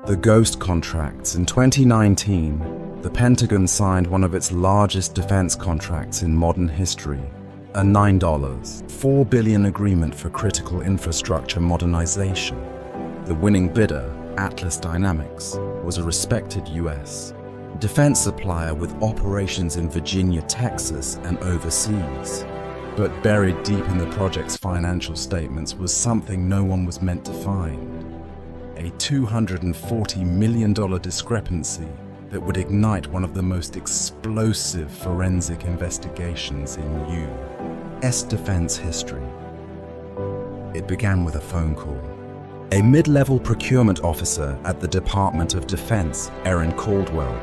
The ghost contracts. In 2019, the Pentagon signed one of its largest defense contracts in modern history, a $9.4 billion agreement for critical infrastructure modernization. The winning bidder, Atlas Dynamics, was a respected U.S. defense supplier with operations in Virginia, Texas, and overseas. But buried deep in the project's financial statements was something no one was meant to find. A $240 million discrepancy that would ignite one of the most explosive forensic investigations in U.S. defense history. It began with a phone call. A mid-level procurement officer at the Department of Defense, Erin Caldwell,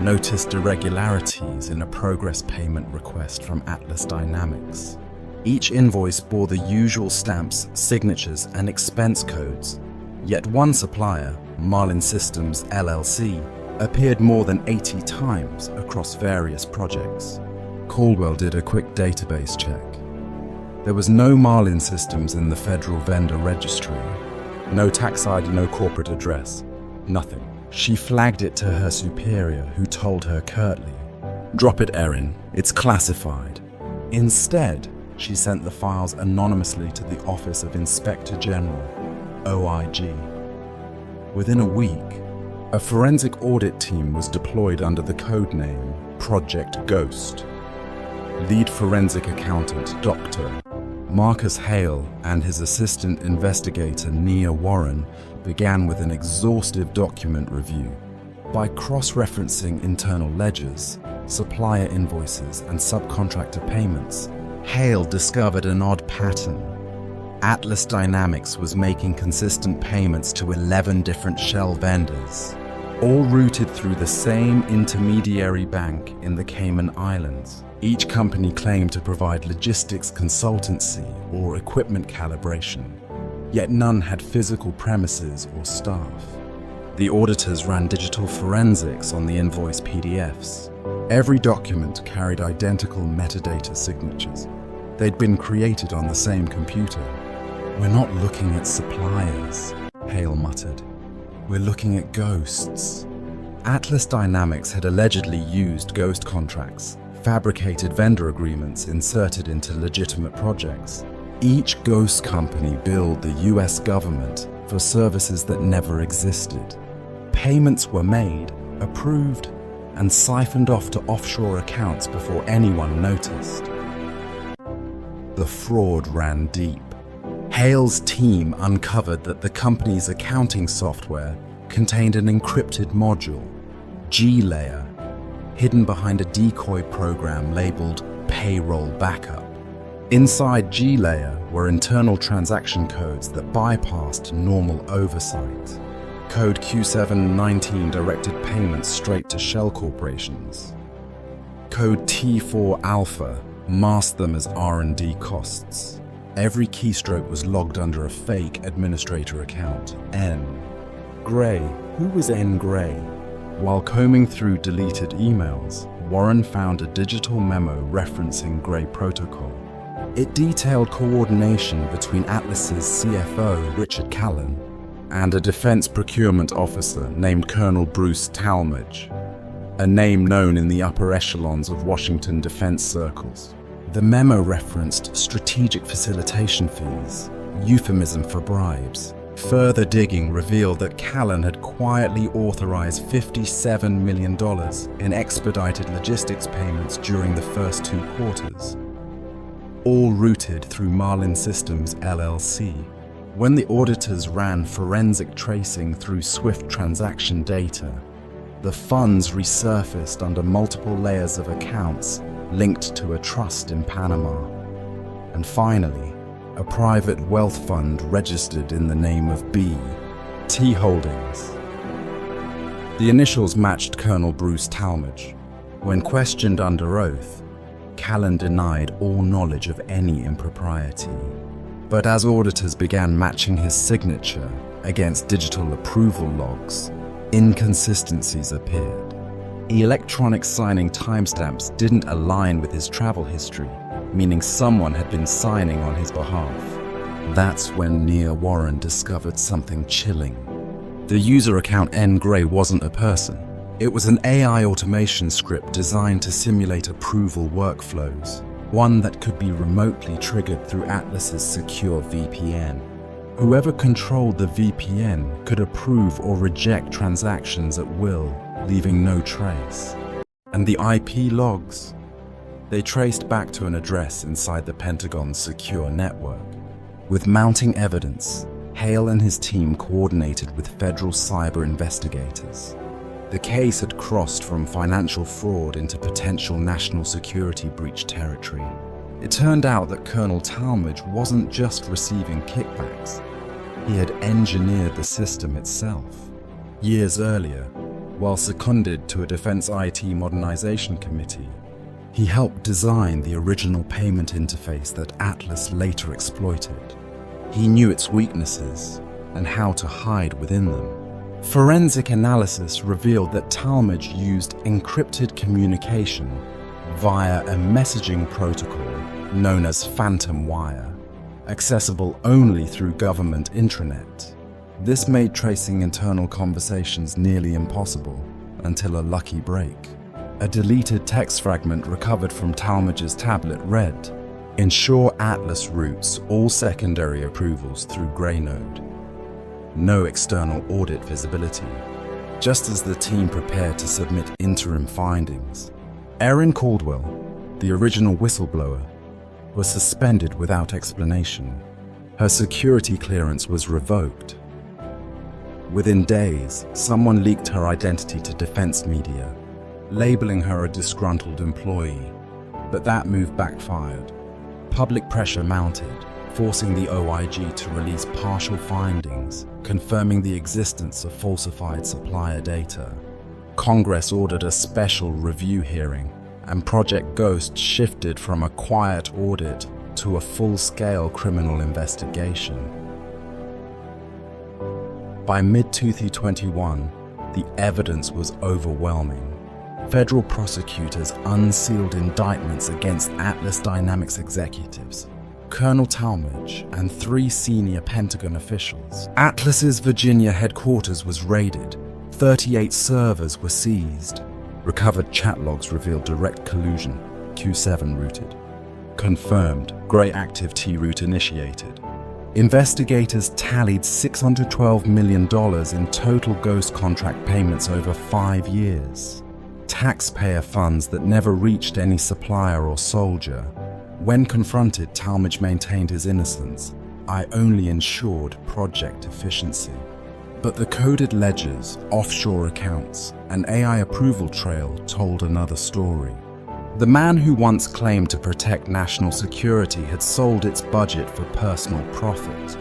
noticed irregularities in a progress payment request from Atlas Dynamics. Each invoice bore the usual stamps, signatures, and expense codes, yet one supplier, Marlin Systems LLC, appeared more than 80 times across various projects. Caldwell did a quick database check. There was no Marlin Systems in the Federal Vendor Registry. No tax ID, no corporate address, nothing. She flagged it to her superior, who told her curtly, "Drop it, Erin, it's classified." Instead, she sent the files anonymously to the Office of Inspector General, OIG. Within a week, a forensic audit team was deployed under the codename Project Ghost. Lead forensic accountant Dr. Marcus Hale and his assistant investigator Nia Warren began with an exhaustive document review. By cross-referencing internal ledgers, supplier invoices, and subcontractor payments, Hale discovered an odd pattern. Atlas Dynamics was making consistent payments to 11 different shell vendors, all routed through the same intermediary bank in the Cayman Islands. Each company claimed to provide logistics consultancy or equipment calibration, yet none had physical premises or staff. The auditors ran digital forensics on the invoice PDFs. Every document carried identical metadata signatures. They'd been created on the same computer. "We're not looking at suppliers," Hale muttered. "We're looking at ghosts." Atlas Dynamics had allegedly used ghost contracts, fabricated vendor agreements inserted into legitimate projects. Each ghost company billed the US government for services that never existed. Payments were made, approved, and siphoned off to offshore accounts before anyone noticed. The fraud ran deep. Hale's team uncovered that the company's accounting software contained an encrypted module, G-Layer, hidden behind a decoy program labeled Payroll Backup. Inside G-Layer were internal transaction codes that bypassed normal oversight. Code Q719 directed payments straight to shell corporations. Code T4 Alpha masked them as R&D costs. Every keystroke was logged under a fake administrator account, N. Gray. Who was N. Gray? While combing through deleted emails, Warren found a digital memo referencing Gray Protocol. It detailed coordination between Atlas's CFO, Richard Callan, and a defense procurement officer named Colonel Bruce Talmadge, a name known in the upper echelons of Washington defense circles. The memo referenced strategic facilitation fees, euphemism for bribes. Further digging revealed that Callan had quietly authorized $57 million in expedited logistics payments during the first 2 quarters, all routed through Marlin Systems LLC. When the auditors ran forensic tracing through SWIFT transaction data, the funds resurfaced under multiple layers of accounts linked to a trust in Panama. And finally, a private wealth fund registered in the name of B.T. Holdings. The initials matched Colonel Bruce Talmadge. When questioned under oath, Callan denied all knowledge of any impropriety. But as auditors began matching his signature against digital approval logs, inconsistencies appeared. Electronic signing timestamps didn't align with his travel history, meaning someone had been signing on his behalf. That's when Nia Warren discovered something chilling. The user account N-Gray wasn't a person. It was an AI automation script designed to simulate approval workflows, one that could be remotely triggered through Atlas's secure VPN. Whoever controlled the VPN could approve or reject transactions at will, leaving no trace. And the IP logs? They traced back to an address inside the Pentagon's secure network. With mounting evidence, Hale and his team coordinated with federal cyber investigators. The case had crossed from financial fraud into potential national security breach territory. It turned out that Colonel Talmadge wasn't just receiving kickbacks. He had engineered the system itself. Years earlier, while seconded to a Defense IT Modernization Committee, he helped design the original payment interface that Atlas later exploited. He knew its weaknesses and how to hide within them. Forensic analysis revealed that Talmadge used encrypted communication via a messaging protocol known as Phantom Wire, accessible only through government intranet. This made tracing internal conversations nearly impossible until a lucky break. A deleted text fragment recovered from Talmadge's tablet read, "Ensure Atlas routes all secondary approvals through Graynode." No external audit visibility. Just as the team prepared to submit interim findings, Erin Caldwell, the original whistleblower, was suspended without explanation. Her security clearance was revoked. Within days, someone leaked her identity to defense media, labeling her a disgruntled employee. But that move backfired. Public pressure mounted, forcing the OIG to release partial findings, confirming the existence of falsified supplier data. Congress ordered a special review hearing, and Project Ghost shifted from a quiet audit to a full-scale criminal investigation. By mid-2021, the evidence was overwhelming. Federal prosecutors unsealed indictments against Atlas Dynamics executives, Colonel Talmadge, and 3 senior Pentagon officials. Atlas's Virginia headquarters was raided. 38 servers were seized. Recovered chat logs revealed direct collusion, Q7 routed. Confirmed, Gray active T-route initiated. Investigators tallied $612 million in total Ghost contract payments over 5 years. Taxpayer funds that never reached any supplier or soldier. When confronted, Talmadge maintained his innocence. "I only ensured project efficiency." But the coded ledgers, offshore accounts, and AI approval trail told another story. The man who once claimed to protect national security had sold its budget for personal profit.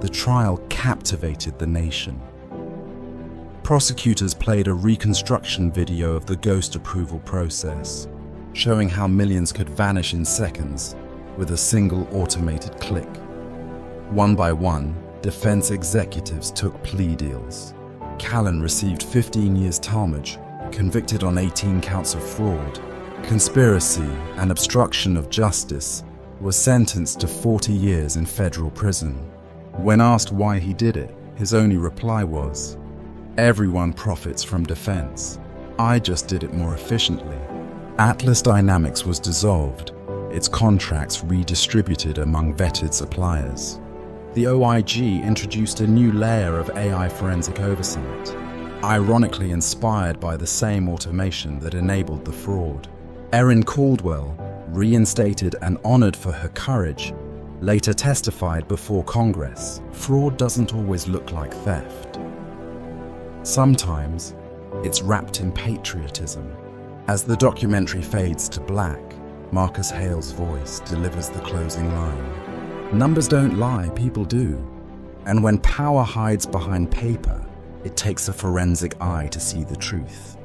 The trial captivated the nation. Prosecutors played a reconstruction video of the Ghost approval process, showing how millions could vanish in seconds with a single automated click. One by one, defense executives took plea deals. Callan received 15 years Talmadge, convicted on 18 counts of fraud. Conspiracy and obstruction of justice, was sentenced to 40 years in federal prison. When asked why he did it, his only reply was, "Everyone profits from defense. I just did it more efficiently." Atlas Dynamics was dissolved, its contracts redistributed among vetted suppliers. The OIG introduced a new layer of AI forensic oversight, ironically inspired by the same automation that enabled the fraud. Erin Caldwell, reinstated and honored for her courage, later testified before Congress. Fraud doesn't always look like theft. Sometimes, it's wrapped in patriotism. As the documentary fades to black, Marcus Hale's voice delivers the closing line. "Numbers don't lie, people do. And when power hides behind paper, it takes a forensic eye to see the truth."